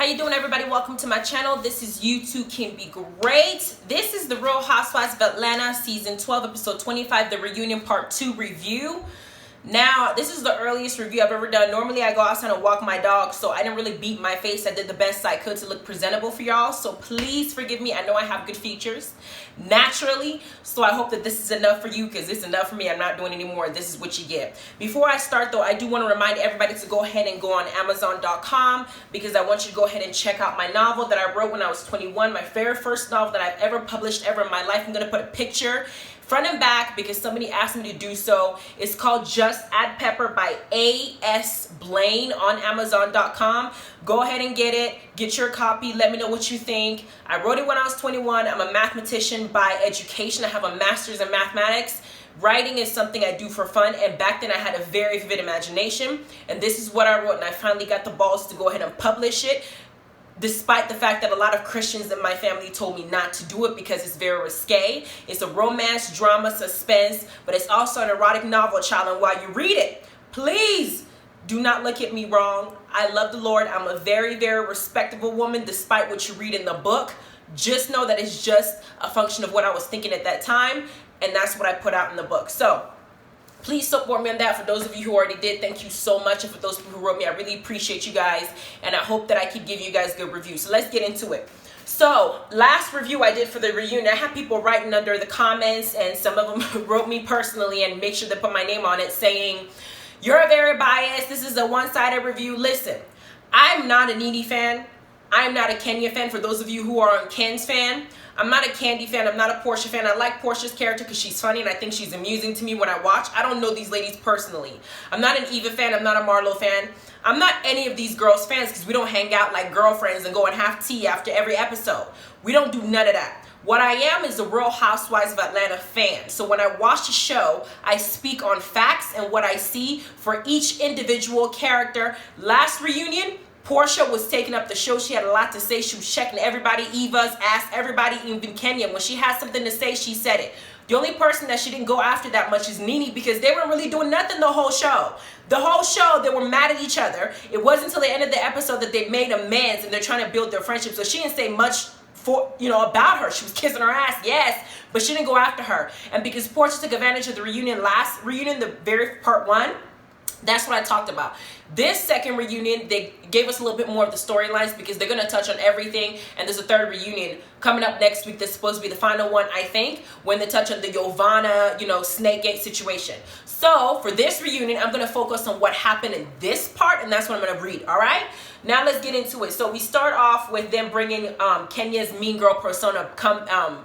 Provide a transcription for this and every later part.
you doing, everybody? Welcome to my channel. This is You Too Can Be Great. This is the Real Housewives of Atlanta season 12 episode 25, the reunion part 2 review. Now, this is the earliest review I've ever done. Normally I go outside and walk my dog, so I didn't really beat my face. I did the best I could to look presentable for y'all, so please forgive me. I know I have good features naturally, so I hope that this is enough for you, because it's enough for me. I'm not doing any more. This is what you get. Before I start though, I do want to remind everybody to go ahead and go on Amazon.com, because I want you to go ahead and check out my novel that I wrote when I was 21, my very first novel that I've ever published ever in my life. I'm going to put a picture front and back because somebody asked me to do so. It's called Just Add Pepper by A.S. Blaine on Amazon.com. Go ahead and get it. Get your copy. Let me know what you think. I wrote it when I was 21. I'm a mathematician by education. I have a master's in mathematics. Writing is something I do for fun, and back then I had a very vivid imagination, and this is what I wrote, and I finally got the balls to go ahead and publish it, despite the fact that a lot of Christians in my family told me not to do it because it's very risque. It's a romance, drama, suspense, but it's also an erotic novel, child. And while you read it, please do not look at me wrong. I love the Lord. I'm a very, very respectable woman, despite what you read in the book. Just know that it's just a function of what I was thinking at that time, and that's what I put out in the book. So please support me on that. For those of you who already did, thank you so much. And for those people who wrote me, I really appreciate you guys. And I hope that I keep giving you guys good reviews. So let's get into it. So last review I did for the reunion, I had people writing under the comments, and some of them wrote me personally and make sure to put my name on it, saying, "You're very biased. This is a one-sided review." Listen, I'm not a Nene fan. I'm not a Kenya fan. For those of you who are a Ken's fan, I'm not a Kandi fan. I'm not a Porsha fan. I like Porsha's character because she's funny and I think she's amusing to me when I watch. I don't know these ladies personally. I'm not an Eva fan. I'm not a Marlo fan. I'm not any of these girls' fans because we don't hang out like girlfriends and go and have tea after every episode. We don't do none of that. What I am is a Real Housewives of Atlanta fan. So when I watch a show, I speak on facts and what I see for each individual character. Last reunion, Porsha was taking up the show. She had a lot to say. She was checking everybody. Eva's asked everybody, even Kenya. When she had something to say, she said it. The only person that she didn't go after that much is Nene, because they weren't really doing nothing the whole show. The whole show, they were mad at each other. It wasn't until the end of the episode that they made amends and they're trying to build their friendship. So she didn't say much about her. She was kissing her ass, yes, but she didn't go after her. And because Porsha took advantage of the reunion, last reunion, the very part 1, that's what I talked about. This second reunion, they gave us a little bit more of the storylines because they're going to touch on everything. And there's a third reunion coming up next week that's supposed to be the final one, I think, when they touch on the Giovanna, Snake Gate situation. So for this reunion, I'm going to focus on what happened in this part, and that's what I'm going to read, all right? Now let's get into it. So we start off with them bringing Kenya's mean girl persona,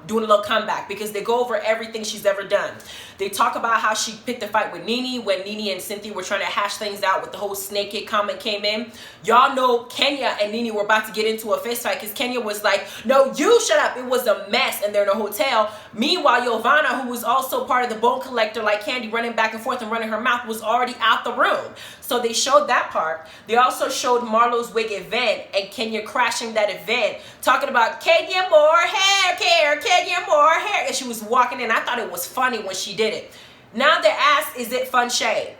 doing a little comeback, because they go over everything she's ever done. They talk about how she picked a fight with Nene when Nene and Cynthia were trying to hash things out with the whole Snake Gate comment came in. Y'all know Kenya and Nene were about to get into a fist fight because Kenya was like, "No, you shut up." It was a mess and they're in a hotel. Meanwhile, Giovanna, who was also part of the bone collector like Kandi, running back and forth and running her mouth, was already out the room. So they showed that part. They also showed Marlo's wig event and Kenya crashing that event, talking about Kenya more hair care, Kenya more hair. And she was walking in. I thought it was funny when she did it. Now they're asked, is it fun shade?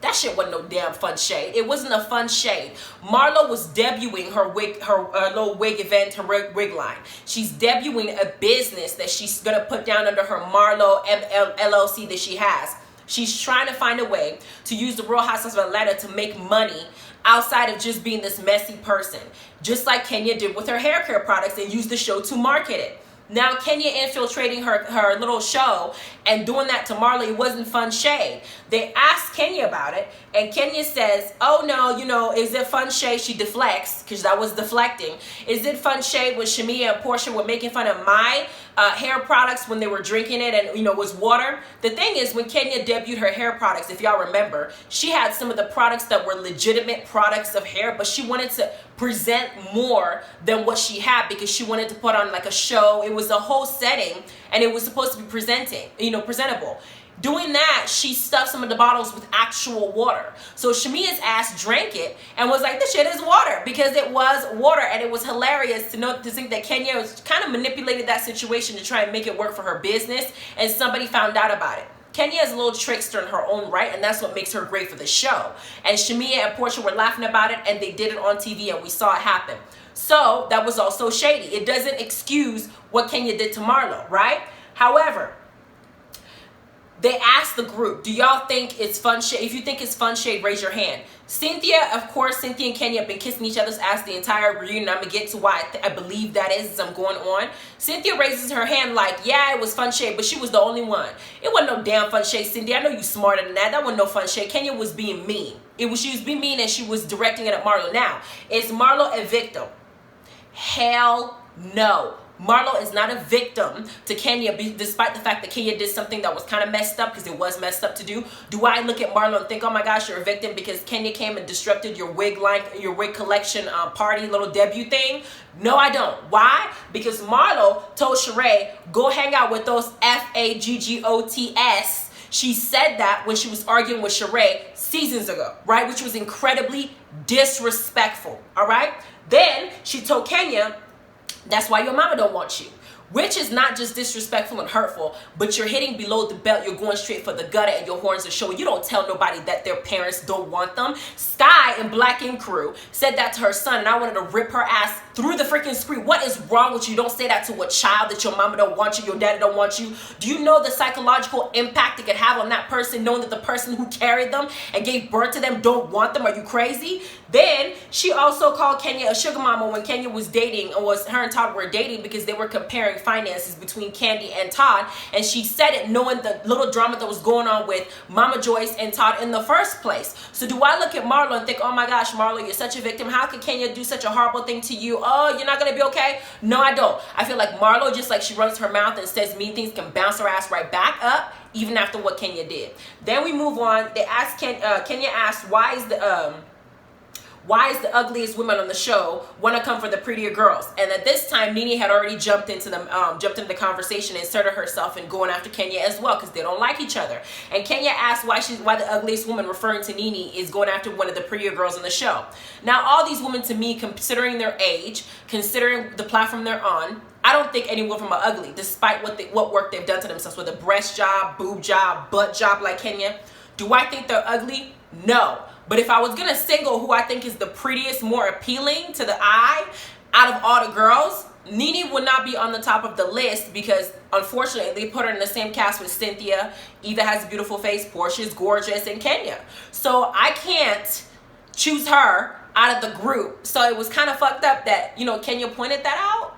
That shit wasn't no damn fun shade. It wasn't a fun shade. Marlo was debuting her wig, her little wig event, her wig line. She's debuting a business that she's gonna put down under her Marlo LLC that she has. She's trying to find a way to use the Real Housewives of Atlanta to make money outside of just being this messy person. Just like Kenya did with her hair care products and used the show to market it. Now Kenya infiltrating her little show and doing that to Marlo, it wasn't fun shade. They asked Kenya about it, and Kenya says, "Oh no, is it fun shade?" She deflects, because that was deflecting. "Is it fun shade when Shamia and Porsha were making fun of my hair products when they were drinking it and it was water?" The thing is, when Kenya debuted her hair products, if y'all remember, she had some of the products that were legitimate products of hair, but she wanted to present more than what she had because she wanted to put on like a show. It was a whole setting and it was supposed to be presentable. Doing that, she stuffed some of the bottles with actual water. So Shamia's ass drank it and was like, "This shit is water," because it was water. And it was hilarious to think that Kenya was kind of manipulated that situation to try and make it work for her business, and somebody found out about it. Kenya is a little trickster in her own right, and that's what makes her great for the show. And Shamia and Porsha were laughing about it, and they did it on TV, and we saw it happen. So that was also shady. It doesn't excuse what Kenya did to Marlo, right? However, they asked the group, do y'all think it's fun shade? If you think it's fun shade, raise your hand. Cynthia, of course, Cynthia and Kenya have been kissing each other's ass the entire reunion. I'm going to get to why I believe that is as I'm going on. Cynthia raises her hand like, yeah, it was fun shade, but she was the only one. It wasn't no damn fun shade, Cynthia. I know you smarter than that. That wasn't no fun shade. Kenya was being mean. She was being mean, and she was directing it at Marlo. Now, is Marlo a victim? Hell no. Marlo is not a victim to Kenya, despite the fact that Kenya did something that was kind of messed up, because it was messed up to do. Do I look at Marlo and think, oh my gosh, you're a victim because Kenya came and disrupted your wig collection party little debut thing? No, I don't. Why? Because Marlo told Sheree, go hang out with those F-A-G-G-O-T-S. She said that when she was arguing with Sheree seasons ago, right? Which was incredibly disrespectful, all right? Then she told Kenya, that's why your mama don't want you. Which is not just disrespectful and hurtful, but you're hitting below the belt. You're going straight for the gutter, and your horns are showing. You don't tell nobody that their parents don't want them. Sky in Black Ink Crew said that to her son, and I wanted to rip her ass through the freaking screen. What is wrong with you? Don't say that to a child, that your mama don't want you, your daddy don't want you. Do you know the psychological impact it could have on that person, knowing that the person who carried them and gave birth to them don't want them? Are you crazy? Then she also called Kenya a sugar mama when Kenya was dating, or her and Todd were dating, because they were comparing finances between Kandi and Todd, and she said it knowing the little drama that was going on with Mama Joyce and Todd in the first place. So do I look at Marlo and think, oh my gosh, Marlo, you're such a victim. How could Kenya do such a horrible thing to you? Oh, you're not gonna be okay? No, I don't. I feel like Marlo, just like she runs her mouth and says mean things, can bounce her ass right back up even after what Kenya did. Then we move on. They asked Kenya asked, why is the ugliest women on the show want to come for the prettier girls? And at this time, Nene had already jumped into the conversation and inserted herself in going after Kenya as well, because they don't like each other. And Kenya asked why the ugliest woman, referring to Nene, is going after one of the prettier girls on the show. Now, all these women, to me, considering their age, considering the platform they're on, I don't think any of them are ugly, despite what work they've done to themselves, with a breast job, boob job, butt job like Kenya. Do I think they're ugly? No. But if I was going to single who I think is the prettiest, more appealing to the eye out of all the girls, Nene would not be on the top of the list, because unfortunately they put her in the same cast with Cynthia. Eva has a beautiful face, Porsha is gorgeous, and Kenya. So I can't choose her out of the group. So it was kind of fucked up that, Kenya pointed that out.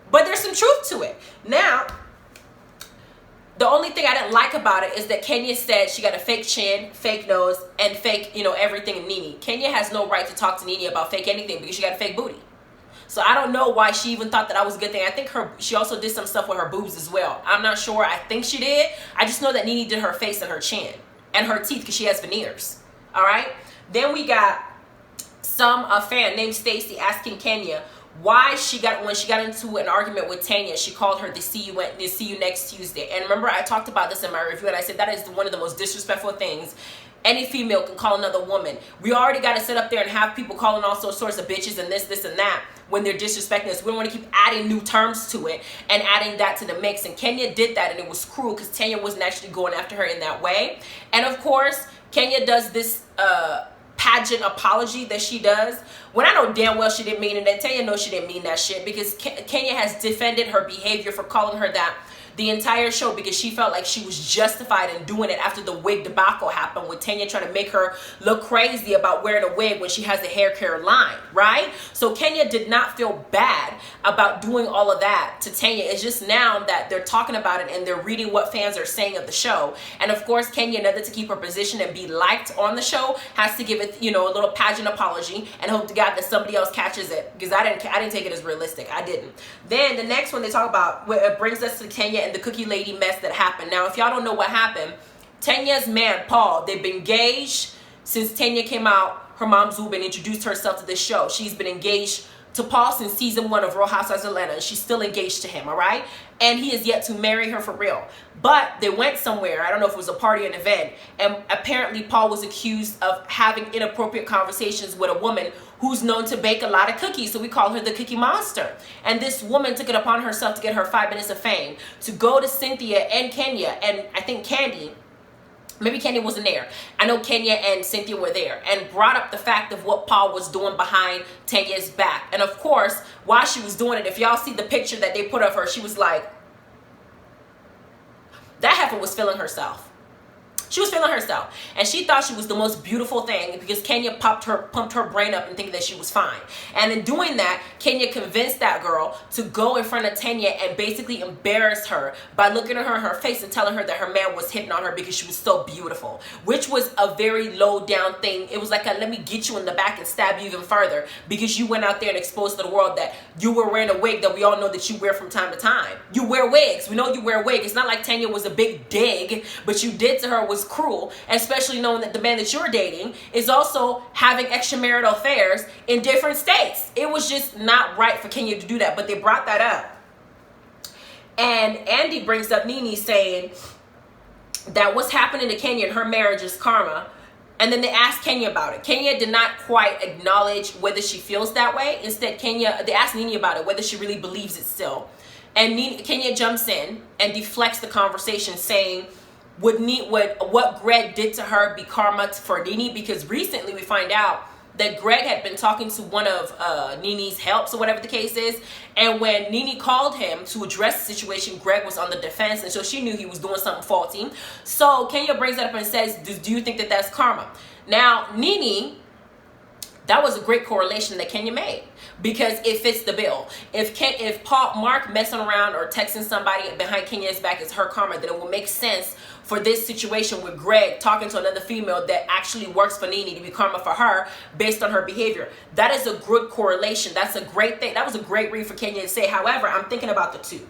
But there's some truth to it. Now, the only thing I didn't like about it is that Kenya said she got a fake chin, fake nose, and fake, everything in Nene. Kenya has no right to talk to Nene about fake anything, because she got a fake booty. So I don't know why she even thought that was a good thing. I think she also did some stuff with her boobs as well. I'm not sure. I think she did. I just know that Nene did her face and her chin and her teeth, because she has veneers. All right. Then we got a fan named Stacy asking Kenya why when she got into an argument with Tanya, she called her the see you next Tuesday. And remember, I talked about this in my review, and I said that is one of the most disrespectful things any female can call another woman. We already got to sit up there and have people calling all sorts of bitches and this and that when they're disrespecting us. We don't want to keep adding new terms to it and adding that to the mix. And Kenya did that, and it was cruel, because Tanya wasn't actually going after her in that way. And of course, Kenya does this pageant apology that she does, when I know damn well she didn't mean it, and Tanya knows she didn't mean that shit, because Kenya has defended her behavior for calling her that the entire show, because she felt like she was justified in doing it after the wig debacle happened, with Tanya trying to make her look crazy about wearing a wig when she has a hair care line, right? So Kenya did not feel bad about doing all of that to Tanya. It's just now that they're talking about it and they're reading what fans are saying of the show. And of course, Kenya, in order to keep her position and be liked on the show, has to give it, a little pageant apology, and hope to God that somebody else catches it, because I didn't take it as realistic. I didn't. Then the next one they talk about, it brings us to Kenya and the cookie lady mess that happened. Now, if y'all don't know what happened, Tanya's man, Paul, they've been engaged since Tanya came out, her mom Zub, and introduced herself to the show. She's been engaged to Paul since season 1 of Real Housewives of Atlanta, and she's still engaged to him, all right? And he is yet to marry her for real. But they went somewhere, I don't know if it was a party or an event, and apparently Paul was accused of having inappropriate conversations with a woman who's known to bake a lot of cookies. So we call her the Cookie Monster. And this woman took it upon herself to get her 5 minutes of fame, to go to Cynthia and Kenya, and I think Kandi, maybe Kenya wasn't there. I know Kenya and Cynthia were there, and brought up the fact of what Paul was doing behind Tanya's back. And of course, while she was doing it, if y'all see the picture that they put of her, she was like, that heifer was feeling herself. She was feeling herself, and she thought she was the most beautiful thing because Kenya pumped her brain up and thinking that she was fine. And in doing that, Kenya convinced that girl to go in front of Tanya and basically embarrass her by looking at her in her face and telling her that her man was hitting on her because she was so beautiful, which was a very low down thing. It was like let me get you in the back and stab you even further because you went out there and exposed to the world that you were wearing a wig that we all know that you wear from time to time. You wear wigs. We know you wear a wig. It's not like Tanya was a big dig, but you did to her was cruel, especially knowing that the man that you're dating is also having extramarital affairs in different states. It was just not right for Kenya to do that, but they brought that up. And Andy brings up Nene saying that what's happening to Kenya in her marriage is karma. And then they asked Kenya about it. Kenya did not quite acknowledge whether she feels that way. Instead, they asked Nene about it, whether she really believes it still. And Kenya jumps in and deflects the conversation, saying, would what Greg did to her be karma for Nene? Because recently we find out that Greg had been talking to one of Nene's helps, or whatever the case is. And when Nene called him to address the situation, Greg was on the defense, and so she knew he was doing something faulty. So Kenya brings that up and says, do you think that that's karma? Now, Nene, that was a great correlation that Kenya made, because it fits the bill. If Mark messing around or texting somebody behind Kenya's back is her karma, then it will make sense for this situation with Greg talking to another female that actually works for Nene to be karma for her based on her behavior. That is a good correlation. That's a great thing. That was a great read for Kenya to say. However, I'm thinking about the two.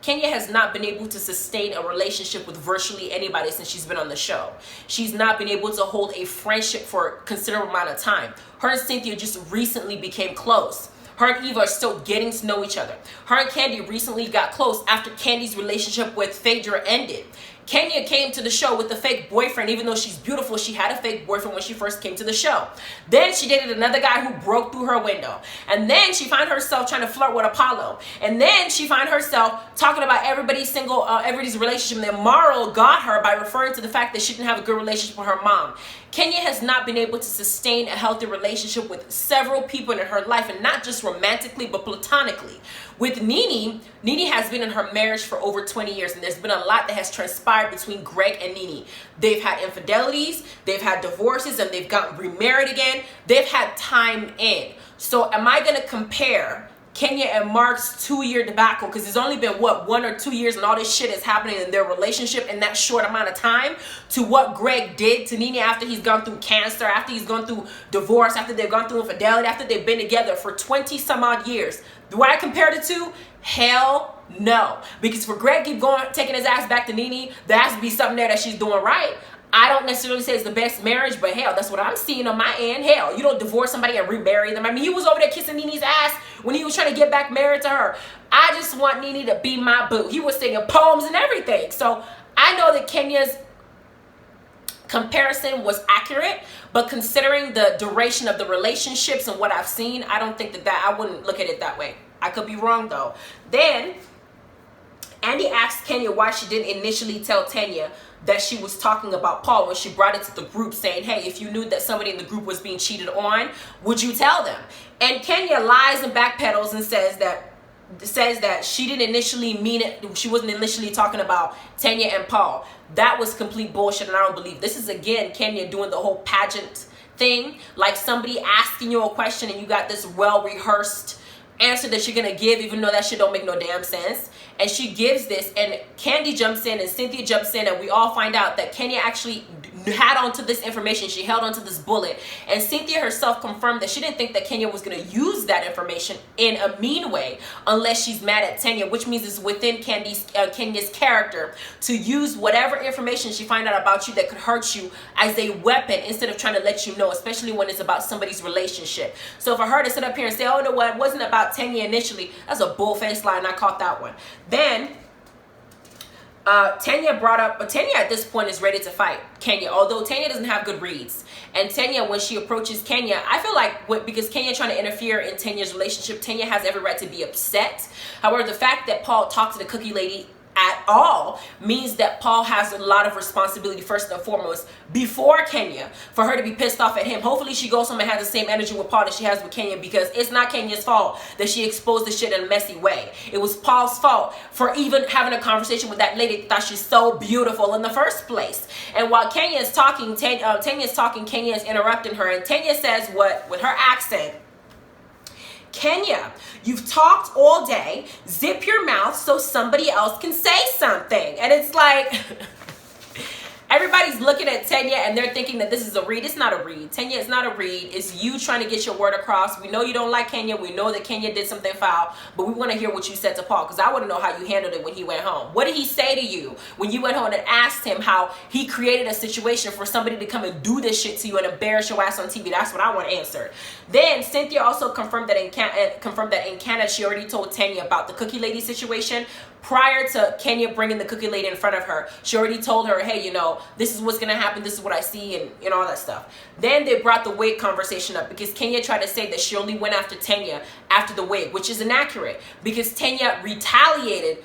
Kenya has not been able to sustain a relationship with virtually anybody since she's been on the show. She's not been able to hold a friendship for a considerable amount of time. Her and Cynthia just recently became close. Her and Eva are still getting to know each other. Her and Kandi recently got close after Kandi's relationship with Phaedra ended. Kenya came to the show with a fake boyfriend. Even though she's beautiful, she had a fake boyfriend when she first came to the show. Then she dated another guy who broke through her window. And then she found herself trying to flirt with Apollo. And then she found herself talking about everybody's relationship that Marl got her by referring to the fact that she didn't have a good relationship with her mom. Kenya has not been able to sustain a healthy relationship with several people in her life, and not just romantically, but platonically. With Nene has been in her marriage for over 20 years, and there's been a lot that has transpired between Greg and Nene. They've had infidelities, they've had divorces, and they've gotten remarried again. They've had time in. So am I going to compare Kenya and Mark's 2-year debacle, because it's only been 1 or 2 years and all this shit is happening in their relationship in that short amount of time, to what Greg did to Nene after he's gone through cancer, after he's gone through divorce, after they've gone through infidelity, after they've been together for 20 some odd years? Do I compare the two? Hell no. Because for Greg keep going, taking his ass back to Nene, there has to be something there that she's doing right. I don't necessarily say it's the best marriage, but hell, that's what I'm seeing on my end. Hell, you don't divorce somebody and remarry them. I mean, he was over there kissing Nene's ass when he was trying to get back married to her. I just want Nene to be my boo. He was singing poems and everything. So I know that Kenya's comparison was accurate, but considering the duration of the relationships and what I've seen, I don't think I wouldn't look at it that way. I could be wrong though. Then Andy asked Kenya why she didn't initially tell Tanya that she was talking about Paul when she brought it to the group, saying, hey, if you knew that somebody in the group was being cheated on, would you tell them? And Kenya lies and backpedals and says that she didn't initially mean it. She wasn't initially talking about Tanya and Paul. That was complete bullshit, and I don't believe. This is, again, Kenya doing the whole pageant thing, like somebody asking you a question and you got this well-rehearsed answer that you're gonna give, even though that shit don't make no damn sense. And she gives this, and Kandi jumps in and Cynthia jumps in, and we all find out that Kenya actually had onto this information. She held onto this bullet, and Cynthia herself confirmed that she didn't think that Kenya was going to use that information in a mean way unless she's mad at Tanya, which means it's within Kenya's character to use whatever information she find out about you that could hurt you as a weapon instead of trying to let you know, especially when it's about somebody's relationship. So for her to sit up here and say, oh no, what, it wasn't about Tanya initially, that's a bull-faced lie, and I caught that one. Then Tanya brought up, but Tanya at this point is ready to fight Kenya, although Tanya doesn't have good reads. And Tanya, when she approaches Kenya, I feel like because Kenya trying to interfere in Tanya's relationship, Tanya has every right to be upset. However, the fact that Paul talked to the cookie lady at all means that Paul has a lot of responsibility, first and foremost, before Kenya, for her to be pissed off at him. Hopefully she goes home and has the same energy with Paul that she has with Kenya, because it's not Kenya's fault that she exposed the shit in a messy way. It was Paul's fault for even having a conversation with that lady that thought she's so beautiful in the first place. And while Kenya is talking, Tanya is interrupting her, and Tanya says what with her accent: Kenya, you've talked all day. Zip your mouth so somebody else can say something. And it's like, everybody's looking at Tanya and they're thinking that this is a read. It's not a read. Tanya, it's not a read. It's you trying to get your word across. We know you don't like Kenya. We know that Kenya did something foul, but we want to hear what you said to Paul, because I want to know how you handled it when he went home. What did he say to you when you went home and asked him how he created a situation for somebody to come and do this shit to you and embarrass your ass on TV? That's what I want answered. Then Cynthia also confirmed that in Canada she already told Tanya about the cookie lady situation. Prior to Kenya bringing the cookie lady in front of her, she already told her, hey, you know, this is what's going to happen. This is what I see, and you know, all that stuff. Then they brought the wig conversation up, because Kenya tried to say that she only went after Tanya after the wig, which is inaccurate, because Tanya retaliated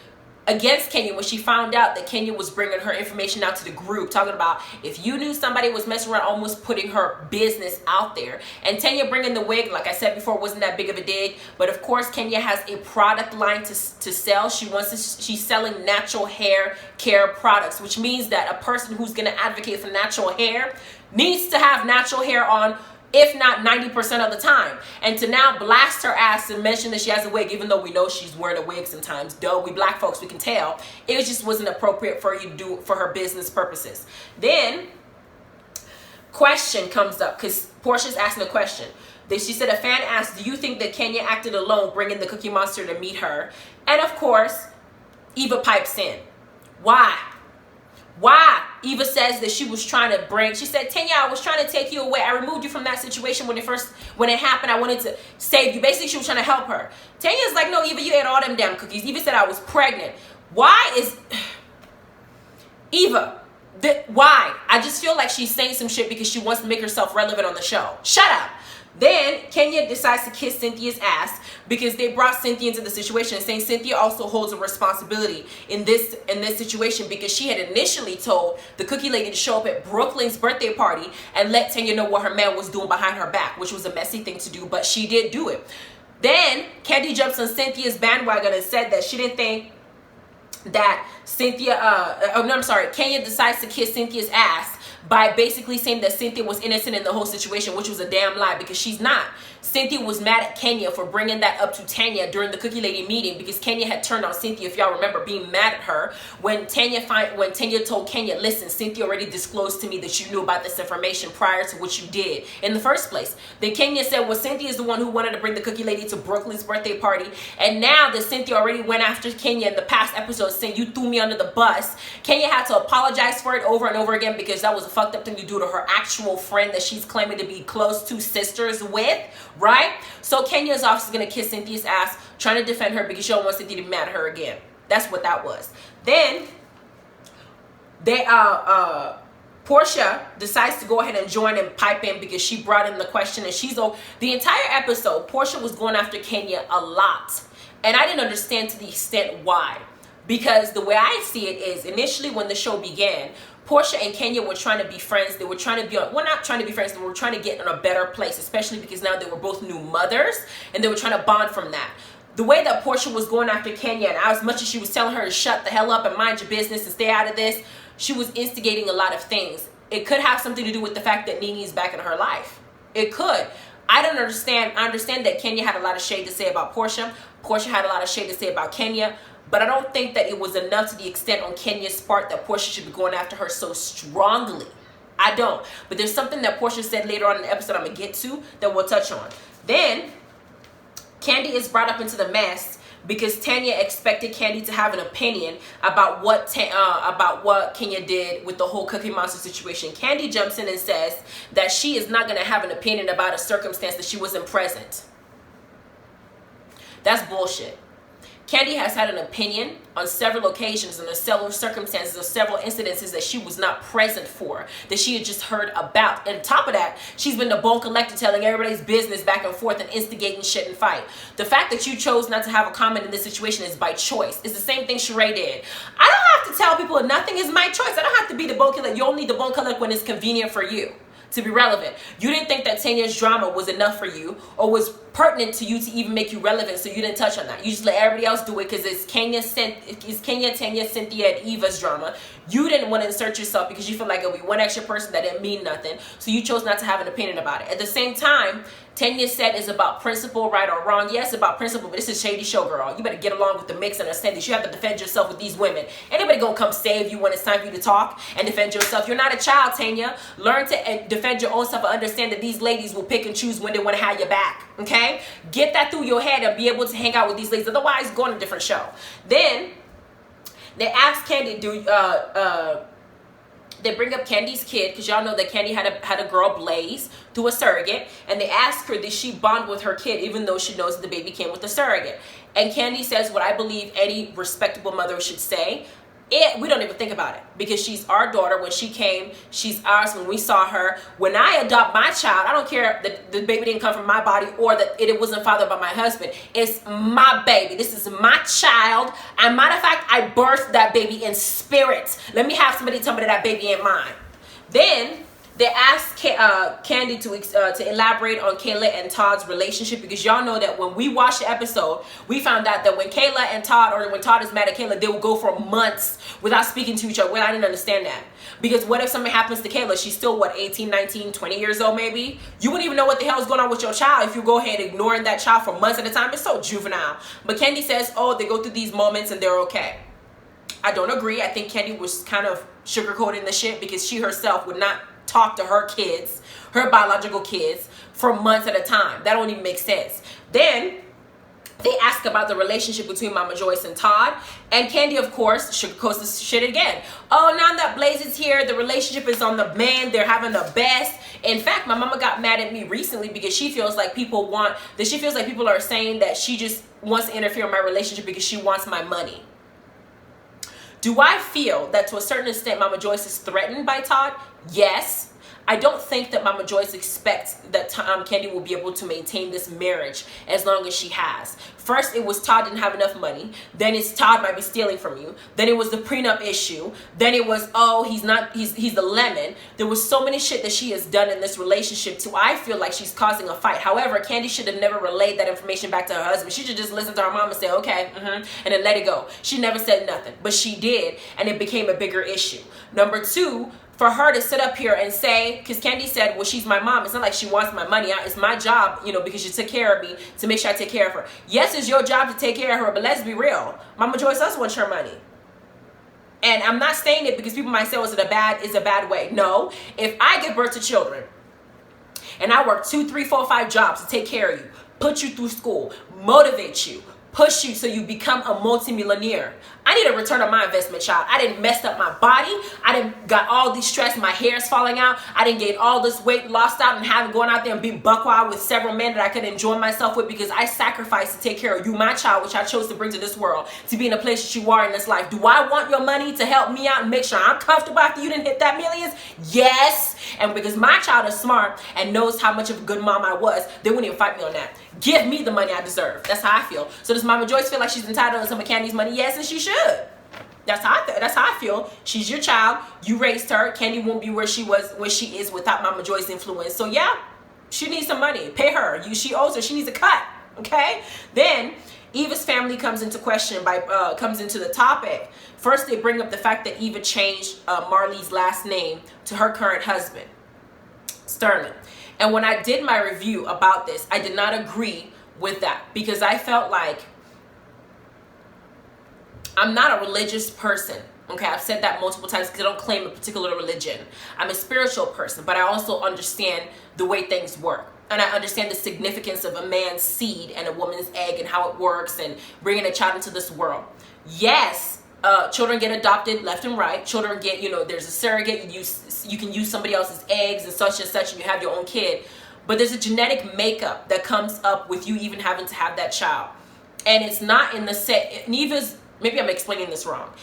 against Kenya when she found out that Kenya was bringing her information out to the group, talking about if you knew somebody was messing around, almost putting her business out there. And Tanya bringing the wig, like I said before, wasn't that big of a dig. But of course, Kenya has a product line to sell. She's selling natural hair care products, which means that a person who's going to advocate for natural hair needs to have natural hair on, if not 90% of the time. And to now blast her ass and mention that she has a wig, even though we know she's wearing a wig sometimes, duh, we black folks, we can tell, it just wasn't appropriate for you to do for her business purposes. Then question comes up, because Porsha's asking a question. She said a fan asked, do you think that Kenya acted alone bringing the Cookie Monster to meet her? And of course, Eva pipes in. Why? Eva says that she was trying to she said, Tanya, I was trying to take you away. I removed you from that situation when it happened. I wanted to save you. Basically, she was trying to help her. Tanya's like, no, Eva, you ate all them damn cookies. Eva said I was pregnant. Why is Eva? Why? I just feel like she's saying some shit because she wants to make herself relevant on the show. Shut up. Then Kenya decides to kiss Cynthia's ass because they brought Cynthia into the situation, saying Cynthia also holds a responsibility in this situation, because she had initially told the cookie lady to show up at Brooklyn's birthday party and let Tanya know what her man was doing behind her back, which was a messy thing to do, but she did do it. Then Kandi jumps on Cynthia's bandwagon and said that she didn't think that Kenya decides to kiss Cynthia's ass by basically saying that Cynthia was innocent in the whole situation, which was a damn lie, because she's not. Cynthia was mad at Kenya for bringing that up to Tanya during the cookie lady meeting, because Kenya had turned on Cynthia, if y'all remember, being mad at her when Tanya told Kenya, listen, Cynthia already disclosed to me that you knew about this information prior to what you did in the first place. Then Kenya said, well, Cynthia is the one who wanted to bring the cookie lady to Brooklyn's birthday party, and now that Cynthia already went after Kenya in the past episodes saying you threw me under the bus, Kenya had to apologize for it over and over again, because that was a fucked up thing to do to her actual friend that she's claiming to be close to sisters with, right? So Kenya's office is going to kiss Cynthia's ass, trying to defend her because she don't want Cynthia to be mad at her again. That's what that was. Then Porsha decides to go ahead and join and pipe in because she brought in the question, and the entire episode Porsha was going after Kenya a lot, and I didn't understand to the extent why, because the way I see it is, initially when the show began, Porsha and Kenya were trying to be friends. They were trying to be not trying to be friends, they were trying to get in a better place, especially because now they were both new mothers and they were trying to bond from that. The way that Porsha was going after Kenya, and as much as she was telling her to shut the hell up and mind your business and stay out of this, she was instigating a lot of things. It could have something to do with the fact that Nene is back in her life. It could. I don't understand. I understand that Kenya had a lot of shade to say about Porsha. Porsha had a lot of shade to say about Kenya. But I don't think that it was enough to the extent on Kenya's part that Porsha should be going after her so strongly. I don't. But there's something that Porsha said later on in the episode I'm going to get to that we'll touch on. Then Kandi is brought up into the mess because Tanya expected Kandi to have an opinion about what Kenya did with the whole Cookie Monster situation. Kandi jumps in and says that she is not going to have an opinion about a circumstance that she wasn't present. That's bullshit. Kandi has had an opinion on several occasions and on several circumstances or several incidences that she was not present for, that she had just heard about. And on top of that, she's been the bone collector, telling everybody's business back and forth and instigating shit and fight. The fact that you chose not to have a comment in this situation is by choice. It's the same thing Sheree did. I don't have to tell people nothing is my choice. I don't have to be the bone collector. You only need the bone collector when it's convenient for you to be relevant. You didn't think that Tanya's drama was enough for you or was pertinent to you to even make you relevant, so you didn't touch on that. You just let everybody else do it because it's Kenya, Tanya, Cynthia, and Eva's drama. You didn't want to insert yourself because you feel like it would be one extra person that didn't mean nothing, so you chose not to have an opinion about it. At the same time, Tanya said it's about principle, right or wrong. Yes, about principle, but this is a shady show, girl. You better get along with the mix and understand that you have to defend yourself with these women. Anybody gonna come save you when it's time for you to talk and defend yourself? You're not a child, Tanya. Learn to defend your own self and understand that these ladies will pick and choose when they want to have your back, okay? Get that through your head and be able to hang out with these ladies. Otherwise, go on a different show. Then, they asked Kandi, they bring up Kandi's kid, because y'all know that Kandi had a girl, Blaze, through a surrogate, and they ask her, did she bond with her kid, even though she knows that the baby came with a surrogate? And Kandi says what I believe any respectable mother should say. We don't even think about it, because she's our daughter. When she came, she's ours. When we saw her, when I adopt my child, I don't care that the baby didn't come from my body or that it wasn't fathered by my husband. It's my baby. This is my child. And matter of fact, I birthed that baby in spirit. Let me have somebody tell me that baby ain't mine. Then they asked Kandi to elaborate on Kayla and Todd's relationship, because y'all know that when we watched the episode, we found out that when Kayla and Todd, or when Todd is mad at Kayla, they will go for months without speaking to each other. Well, I didn't understand that. Because what if something happens to Kayla? She's still, what, 18, 19, 20 years old maybe? You wouldn't even know what the hell is going on with your child if you go ahead ignoring that child for months at a time. It's so juvenile. But Kandi says, oh, they go through these moments and they're okay. I don't agree. I think Kandi was kind of sugarcoating the shit, because she herself would not talk to her kids, her biological kids, for months at a time. That don't even make sense. Then they ask about the relationship between Mama Joyce and Todd, and Kandi, of course, sugarcoats this shit again. Oh, now that Blaze is here, the relationship is on the mend. They're having the best. In fact, my mama got mad at me recently because she feels like people are saying that she just wants to interfere in my relationship because she wants my money. Do I feel that to a certain extent Mama Joyce is threatened by Todd? Yes. I don't think that Mama Joyce expects that Kandi will be able to maintain this marriage as long as she has. First, it was Todd didn't have enough money. Then it's Todd might be stealing from you. Then it was the prenup issue. Then it was, oh, he's the lemon. There was so many shit that she has done in this relationship too. I feel like she's causing a fight. However, Kandi should have never relayed that information back to her husband. She should just listen to her mom and say, okay, and then let it go. She never said nothing, but she did, and it became a bigger issue. Number two, for her to sit up here and say, because Kandi said, well, she's my mom. It's not like she wants my money. It's my job, because she took care of me, to make sure I take care of her. Yes, it's your job to take care of her, but let's be real. Mama Joyce does want her money. And I'm not saying it because people might say, it's a bad way. No, if I give birth to children and I work 2, 3, 4, 5 jobs to take care of you, put you through school, motivate you, push you so you become a multimillionaire, I need a return on my investment, child. I didn't mess up my body. I didn't got all these stress. My hair's falling out. I didn't gain all this weight, lost out, and having going out there and be buck wild with several men that I could enjoy myself with, because I sacrificed to take care of you, my child, which I chose to bring to this world, to be in a place that you are in this life. Do I want your money to help me out and make sure I'm comfortable after you didn't hit that millions? Yes. And because my child is smart and knows how much of a good mom I was, they wouldn't even fight me on that. Give me the money I deserve. That's how I feel. So does Mama Joyce feel like she's entitled to some of Kandi's money? Yes, and she should. That's how I feel. She's your child. You raised her. Kandi won't be where she is without Mama Joyce's influence. So yeah, she needs some money. Pay her. She owes her. She needs a cut. Okay. Then Eva's family comes into the topic. First, they bring up the fact that Eva changed Marley's last name to her current husband, Sterling. And when I did my review about this, I did not agree with that, because I felt like I'm not a religious person. Okay, I've said that multiple times because I don't claim a particular religion. I'm a spiritual person, but I also understand the way things work. And I understand the significance of a man's seed and a woman's egg and how it works and bringing a child into this world. Yes, children get adopted left and right. Children get, there's a surrogate. You can use somebody else's eggs and such, and you have your own kid. But there's a genetic makeup that comes up with you even having to have that child. And it's not in the set. Eva's, maybe I'm explaining this wrong.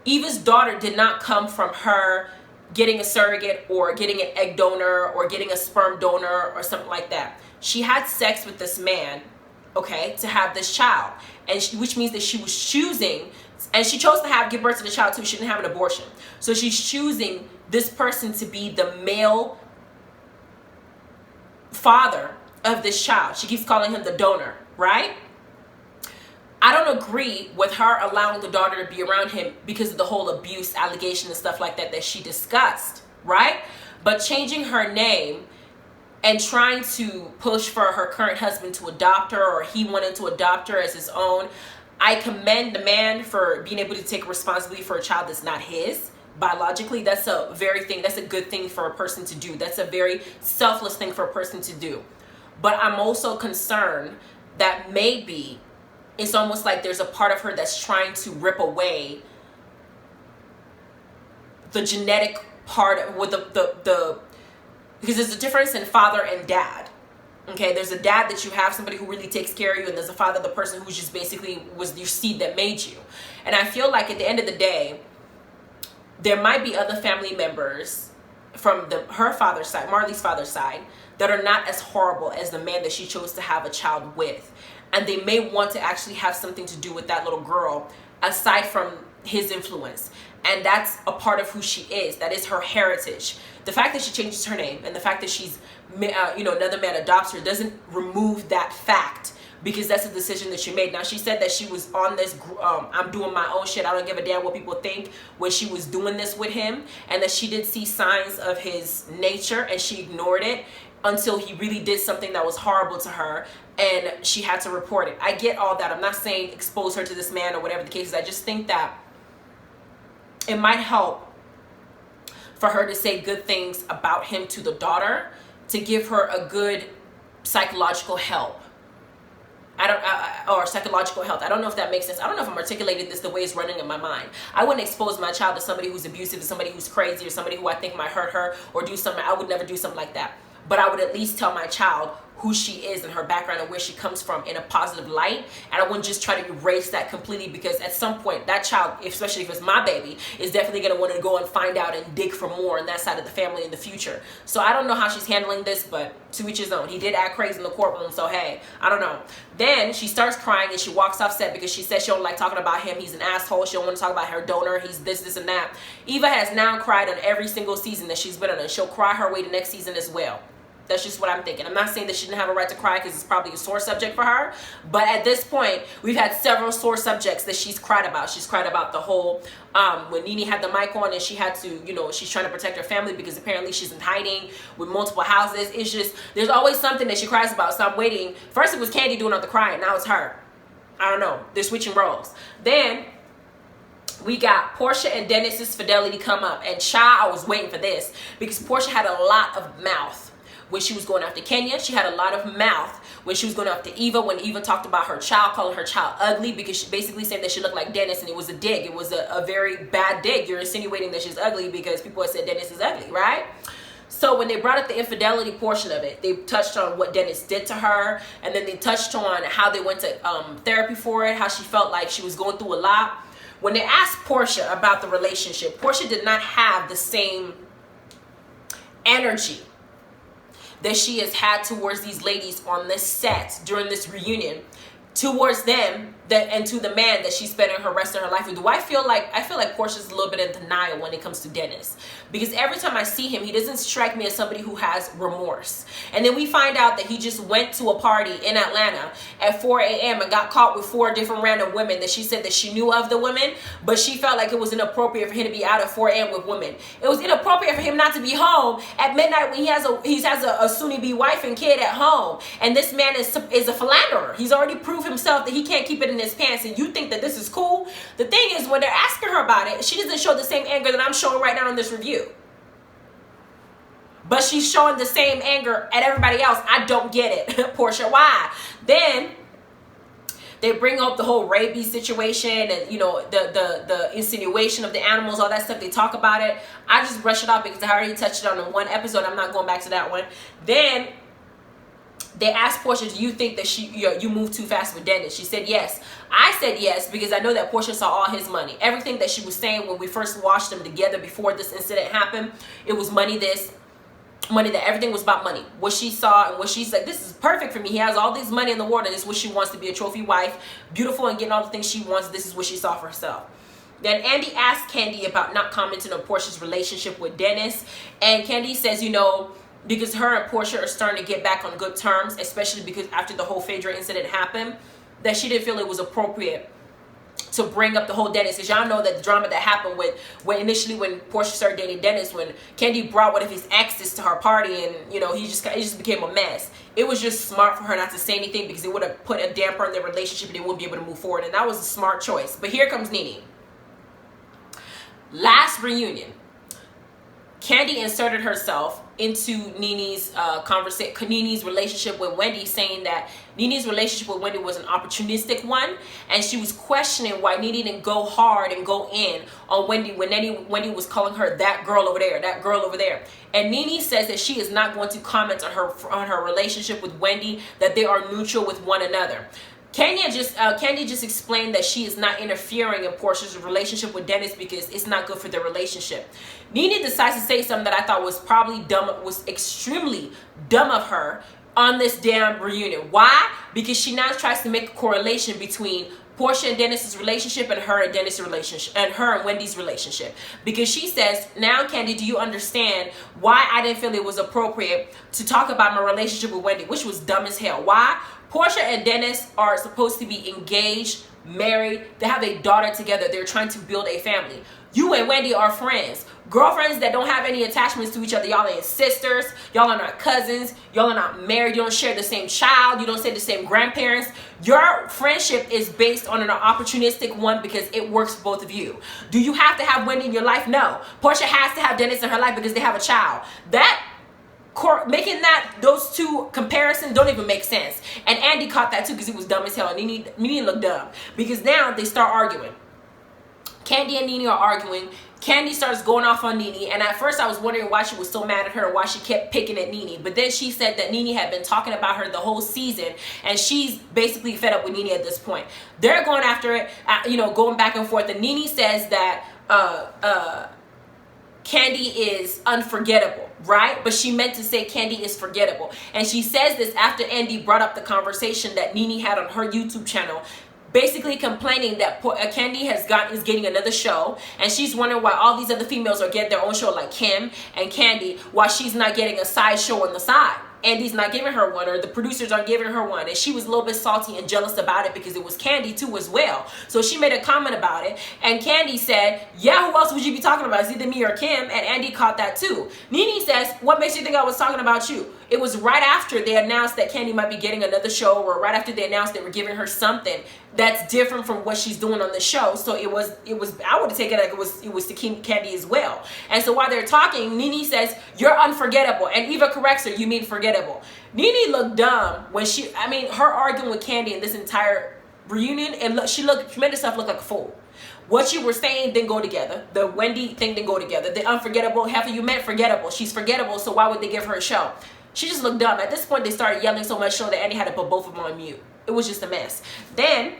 Eva's daughter did not come from her getting a surrogate or getting an egg donor or getting a sperm donor or something like that. She had sex with this man, okay, to have this child, and which means that she was choosing, and she chose to give birth to the child too. She didn't have an abortion. So she's choosing this person to be the male father of this child. She keeps calling him the donor, right? I don't agree with her allowing the daughter to be around him because of the whole abuse allegation and stuff like that she discussed, right? But changing her name and trying to push for her current husband to adopt her, or he wanted to adopt her as his own, I commend the man for being able to take responsibility for a child that's not his. Biologically, that's a good thing for a person to do. That's a very selfless thing for a person to do. But I'm also concerned that maybe it's almost like there's a part of her that's trying to rip away the genetic part with the because there's a difference in father and dad. Okay, there's a dad that you have, somebody who really takes care of you, and there's a father, the person who just basically was your seed that made you. And I feel like at the end of the day, there might be other family members from her father's side, Marley's father's side, that are not as horrible as the man that she chose to have a child with. And they may want to actually have something to do with that little girl aside from his influence. And that's a part of who she is. That is her heritage. The fact that she changes her name and the fact that she's, another man adopts her doesn't remove that fact, because that's a decision that she made. Now, she said that she was on this, I'm doing my own shit, I don't give a damn what people think, when she was doing this with him, and that she did see signs of his nature and she ignored it until he really did something that was horrible to her and she had to report it. I get all that. I'm not saying expose her to this man or whatever the case is. I just think that it might help for her to say good things about him to the daughter, to give her a good psychological help. Or psychological health. I don't know if that makes sense. I don't know if I'm articulating this the way it's running in my mind. I wouldn't expose my child to somebody who's abusive, to somebody who's crazy, or somebody who I think might hurt her or do something. I would never do something like that. But I would at least tell my child who she is and her background and where she comes from in a positive light. And I wouldn't just try to erase that completely, because at some point that child, especially if it's my baby, is definitely going to want to go and find out and dig for more on that side of the family in the future. So I don't know how she's handling this, but to each his own. He did act crazy in the courtroom, so hey, I don't know. Then she starts crying and she walks off set because she says she don't like talking about him. He's an asshole. She don't want to talk about her donor. He's this and that. Eva has now cried on every single season that she's been on, and she'll cry her way to next season as well. That's just what I'm thinking. I'm not saying that she didn't have a right to cry, because it's probably a sore subject for her. But at this point, we've had several sore subjects that she's cried about. She's cried about the whole, when Nene had the mic on and she had to, she's trying to protect her family because apparently she's in hiding with multiple houses. It's just, there's always something that she cries about. So I'm waiting. First it was Kandi doing all the crying. Now it's her. I don't know. They're switching roles. Then we got Porsha and Dennis's fidelity come up. And I was waiting for this because Porsha had a lot of mouth when she was going after Kenya. She had a lot of mouth when she was going after Eva, when Eva talked about her child, calling her child ugly, because she basically said that she looked like Dennis, and it was a dig. It was a very bad dig. You're insinuating that she's ugly because people have said Dennis is ugly, right? So when they brought up the infidelity portion of it, they touched on what Dennis did to her, and then they touched on how they went to therapy for it, how she felt like she was going through a lot. When they asked Porsha about the relationship, Porsha did not have the same energy that she has had towards these ladies on this set during this reunion, towards them and to the man that she's spending her rest of her life with. I feel like Porsha's a little bit in denial when it comes to Dennis, because every time I see him, he doesn't strike me as somebody who has remorse. And then we find out that he just went to a party in Atlanta at 4 a.m. and got caught with 4 different random women that she said that she knew of the women, but she felt like it was inappropriate for him to be out at 4 a.m. with women. It was inappropriate for him not to be home at midnight when he has a soon-to-be wife and kid at home. And this man is a philanderer. He's already proved himself that he can't keep it in his pants, and you think that this is cool. The thing is, when they're asking her about it, she doesn't show the same anger that I'm showing right now in this review, but she's showing the same anger at everybody else. I don't get it. Porsha, why? Then they bring up the whole rabies situation and the insinuation of the animals, all that stuff. They talk about it. I just brush it off because I already touched it on in one episode. I'm not going back to that one. Then they asked Porsha, do you think that you moved too fast with Dennis? She said yes. I said yes because I know that Porsha saw all his money. Everything that she was saying when we first watched them together before this incident happened, it was money this, money that, everything was about money. What she saw and what she said, this is perfect for me. He has all this money in the world and this is what she wants, to be a trophy wife, beautiful and getting all the things she wants. This is what she saw for herself. Then Andy asked Kandi about not commenting on Porsha's relationship with Dennis. And Kandi says, you know, because her and Porsha are starting to get back on good terms, especially because after the whole Phaedra incident happened, that she didn't feel it was appropriate to bring up the whole Dennis. Because y'all know that the drama that happened with when Porsha started dating Dennis, when Kandi brought one of his exes to her party, and you know, it just became a mess. It was just smart for her not to say anything because it would have put a damper on their relationship and they wouldn't be able to move forward. And that was a smart choice. But here comes Nene. Last reunion, Kandi inserted herself into Nene's Nene's relationship with Wendy, saying that Nene's relationship with Wendy was an opportunistic one, and she was questioning why Nene didn't go hard and go in on Wendy when Wendy was calling her that girl over there, that girl over there. And Nene says that she is not going to comment on her relationship with Wendy, that they are neutral with one another. Kandi just explained that she is not interfering in Porsha's relationship with Dennis because it's not good for their relationship. Nene decides to say something that I thought was probably dumb, was extremely dumb of her on this damn reunion. Why? Because she now tries to make a correlation between Porsha and Dennis's relationship and her and Dennis' relationship and her and Wendy's relationship. Because she says, now Kandi, do you understand why I didn't feel it was appropriate to talk about my relationship with Wendy, which was dumb as hell? Why? Porsha and Dennis are supposed to be engaged, married. They have a daughter together. They're trying to build a family. You and Wendy are friends. Girlfriends that don't have any attachments to each other. Y'all ain't sisters. Y'all are not cousins. Y'all are not married. You don't share the same child. You don't share the same grandparents. Your friendship is based on an opportunistic one because it works for both of you. Do you have to have Wendy in your life? No. Porsha has to have Dennis in her life because they have a child. Making those two comparisons don't even make sense. And Andy caught that too because he was dumb as hell. And Nene looked dumb because now they start arguing. Kandi and Nene are arguing. Kandi starts going off on Nene, and at first I was wondering why she was so mad at her and why she kept picking at Nene. But then she said that Nene had been talking about her the whole season, and she's basically fed up with Nene at this point. They're going after it, going back and forth. And Nene says that Kandi is unforgettable, right? But she meant to say Kandi is forgettable. And she says this after Andy brought up the conversation that Nene had on her YouTube channel, basically complaining that Kandi is getting another show, and she's wondering why all these other females are getting their own show like Kim and Kandi, while she's not getting a side show on the side. Andy's not giving her one, or the producers aren't giving her one, and she was a little bit salty and jealous about it because it was Kandi too as well. So she made a comment about it, and Kandi said, yeah, who else would you be talking about? It's either me or Kim. And Andy caught that too. Nene says, what makes you think I was talking about you? It was right after they announced that Kandi might be getting another show, or right after they announced they were giving her something that's different from what she's doing on the show. So it was I would have taken it like it was to Kandi as well. And so while they're talking, Nene says, you're unforgettable. And Eva corrects her, you mean forgettable. Nene looked dumb when her arguing with Kandi in this entire reunion, and she made herself look like a fool. What you were saying didn't go together. The Wendy thing didn't go together. The unforgettable, half of you meant forgettable. She's forgettable, so why would they give her a show? She just looked dumb. At this point, they started yelling so much so that Andy had to put both of them on mute. It was just a mess. Then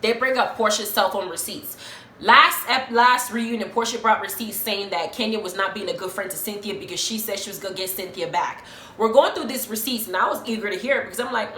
they bring up Porsha's cell phone receipts. Last reunion, Porsha brought receipts saying that Kenya was not being a good friend to Cynthia because she said she was going to get Cynthia back. We're going through these receipts, and I was eager to hear it because I'm like,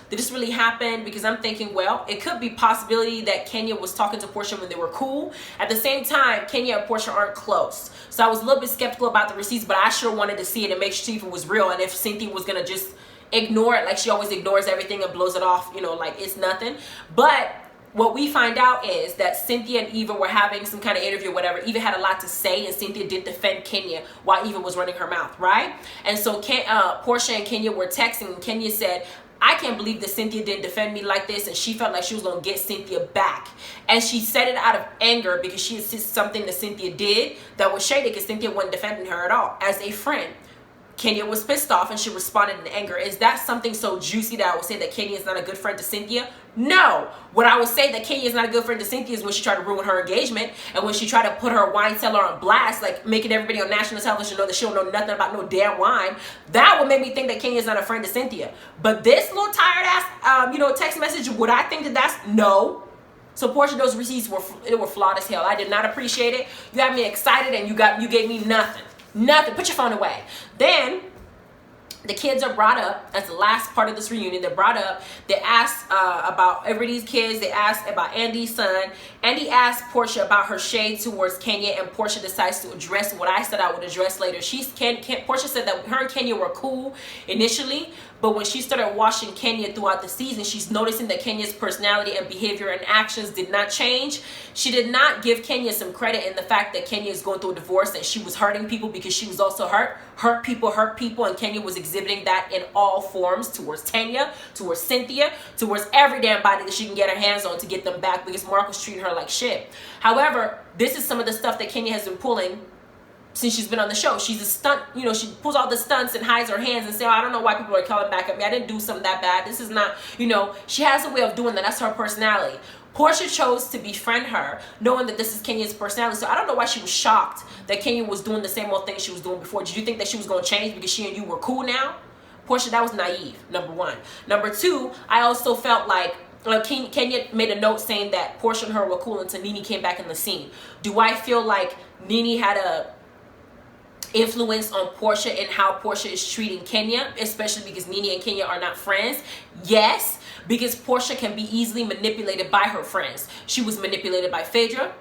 did this really happen? Because I'm thinking, well, it could be possibility that Kenya was talking to Porsha when they were cool. At the same time, Kenya and Porsha aren't close. So I was a little bit skeptical about the receipts, but I sure wanted to see it and make sure if it was real, and if Cynthia was going to just ignore it like she always ignores everything and blows it off, like it's nothing. But what we find out is that Cynthia and Eva were having some kind of interview or whatever. Eva had a lot to say, and Cynthia did defend Kenya while Eva was running her mouth, right? And so Porsha and Kenya were texting, and Kenya said, I can't believe that Cynthia didn't defend me like this, and she felt like she was going to get Cynthia back. And she said it out of anger because she insists something that Cynthia did that was shady because Cynthia wasn't defending her at all as a friend. Kenya was pissed off and she responded in anger. Is that something so juicy that I would say that Kenya is not a good friend to Cynthia? No. What I would say that Kenya is not a good friend to Cynthia is when she tried to ruin her engagement and when she tried to put her wine cellar on blast, like making everybody on national television know that she don't know nothing about no damn wine. That would make me think that Kenya is not a friend to Cynthia. But this little tired ass, text message, would I think that that's no? So Porsha, those receipts were flawed as hell. I did not appreciate it. You had me excited and you gave me nothing. Nothing. Put your phone away. Then the kids are brought up as the last part of this reunion. They're brought up. They asked about everybody's kids. They asked about Andy's son. Andy asked Porsha about her shade towards Kenya, and Porsha decides to address what I said I would address later. Porsha said that her and Kenya were cool initially, but when she started watching Kenya throughout the season, she's noticing that Kenya's personality and behavior and actions did not change. She did not give Kenya some credit in the fact that Kenya is going through a divorce and she was hurting people because she was also hurt. Hurt people, and Kenya was exhibiting that in all forms towards Tanya, towards Cynthia, towards every damn body that she can get her hands on to get them back because Mark was treating her like shit. However, this is some of the stuff that Kenya has been pulling since she's been on the show. She's a stunt, she pulls all the stunts and hides her hands and say, oh, I don't know why people are calling back at me. I didn't do something that bad. This is not, she has a way of doing that. That's her personality. Porsha chose to befriend her, knowing that this is Kenya's personality. So I don't know why she was shocked that Kenya was doing the same old thing she was doing before. Did you think that she was going to change because she and you were cool now? Porsha, that was naive, number one. Number two, I also felt like Kenya made a note saying that Porsha and her were cool until Nene came back in the scene. Do I feel like Nene had a influence on Porsha and how Porsha is treating Kenya, especially because Nene and Kenya are not friends? Yes, because Porsha can be easily manipulated by her friends. She was manipulated by Phaedra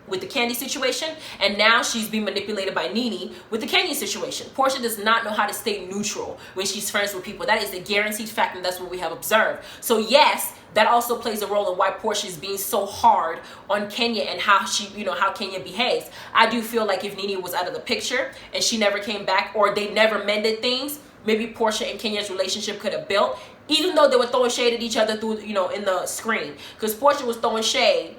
with the Kandi situation, and now she's being manipulated by Nene with the Kenya situation. Porsha does not know how to stay neutral when she's friends with people. That is a guaranteed fact, and that's what we have observed. So yes, that also plays a role in why Porsha is being so hard on Kenya and how how Kenya behaves. I do feel like if Nene was out of the picture and she never came back, or they never mended things, maybe Porsha and Kenya's relationship could have built, even though they were throwing shade at each other through, in the screen. Because Porsha was throwing shade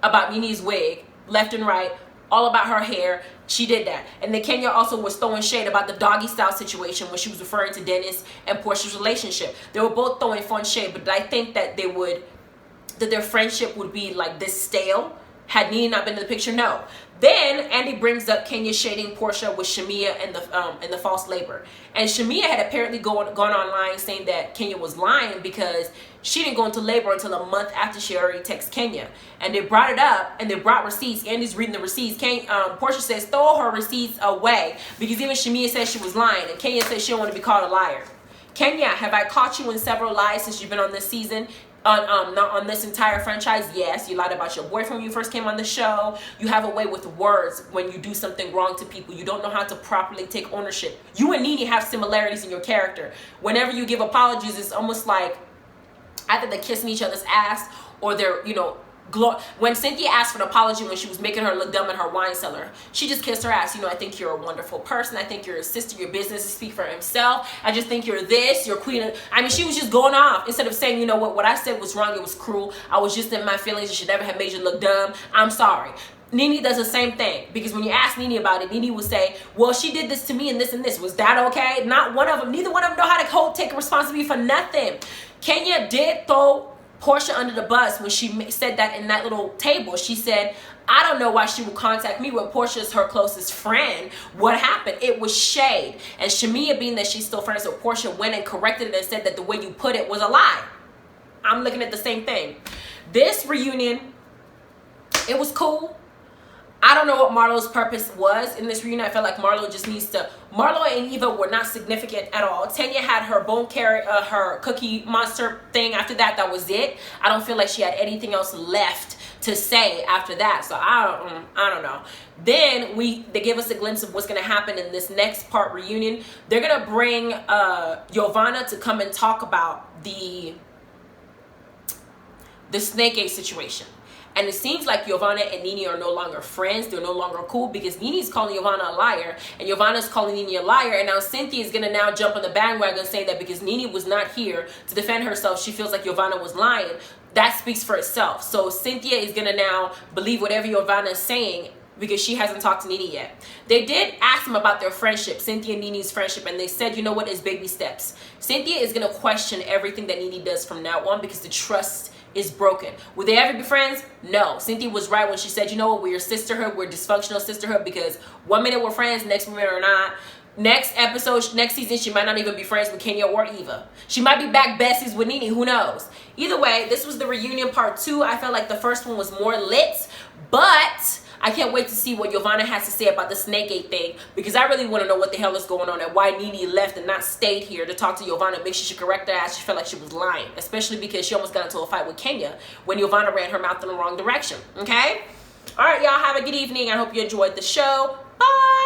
about Nene's wig, left and right, all about her hair. She did that. And then Kenya also was throwing shade about the doggy style situation when she was referring to Dennis and Porsha's relationship. They were both throwing fun shade, but I think that their friendship would be like this stale had Nene not been in the picture. No. Then Andy brings up Kenya shading Porsha with Shamia and the false labor. And Shamia had apparently gone online saying that Kenya was lying because she didn't go into labor until a month after she already texted Kenya. And they brought it up and they brought receipts. Andy's reading the receipts. Porsha says, throw her receipts away because even Shamia said she was lying. And Kenya said she don't want to be called a liar. Kenya, have I caught you in several lies since you've been on this season? On this entire franchise? Yes, you lied about your boyfriend when you first came on the show. You have a way with words when you do something wrong to people. You don't know how to properly take ownership. You and Nene have similarities in your character. Whenever you give apologies, it's almost like either they're kissing each other's ass or they're, when Cynthia asked for an apology when she was making her look dumb in her wine cellar, she just kissed her ass. I think you're a wonderful person. I think you're a sister. Your business speak for himself. I just think you're this. You're queen. She was just going off instead of saying, what I said was wrong. It was cruel. I was just in my feelings. You should never have made you look dumb. I'm sorry. Nene does the same thing because when you ask Nene about it, Nene will say, well, she did this to me and this and this. Was that okay? Not one of them. Neither one of them know how to take responsibility for nothing. Kenya did throw Porsha under the bus when she said that in that little table. She said, I don't know why she would contact me when Porsha's her closest friend. What happened? It was shade. And Shamia, being that she's still friends with Porsha, went and corrected it and said that the way you put it was a lie. I'm looking at the same thing. This reunion, it was cool. I don't know what Marlo's purpose was in this reunion. I felt like Marlo just needs to... Marlo and Eva were not significant at all. Tanya had her her Cookie Monster thing. After that, that was it. I don't feel like she had anything else left to say after that. So I don't know. Then they give us a glimpse of what's going to happen in this next part reunion. They're going to bring Giovanna to come and talk about the Snake Egg situation. And it seems like Giovanna and Nene are no longer friends. They're no longer cool because Nene's calling Giovanna a liar and Giovanna's calling Nene a liar. And now Cynthia is going to now jump on the bandwagon saying that because Nene was not here to defend herself, she feels like Giovanna was lying. That speaks for itself. So Cynthia is going to now believe whatever Giovanna is saying because she hasn't talked to Nene yet. They did ask him about their friendship, Cynthia and Nene's friendship, and they said, you know what, it's baby steps. Cynthia is going to question everything that Nene does from now on because the trust is broken. Will they ever be friends? No. Cynthia was right when she said, you know what, we're a sisterhood, we're a dysfunctional sisterhood, because one minute we're friends, next minute we're not. Next episode, next season, she might not even be friends with Kenya or Eva. She might be back besties with Nene, who knows? Either way, this was the reunion part 2. I felt like the first one was more lit, but I can't wait to see what Yovanna has to say about the Snake Gate thing, because I really want to know what the hell is going on and why Nene left and not stayed here to talk to Yovanna, make sure she correct her ass. She felt like she was lying, especially because she almost got into a fight with Kenya when Yovanna ran her mouth in the wrong direction, okay? All right, y'all, have a good evening. I hope you enjoyed the show. Bye!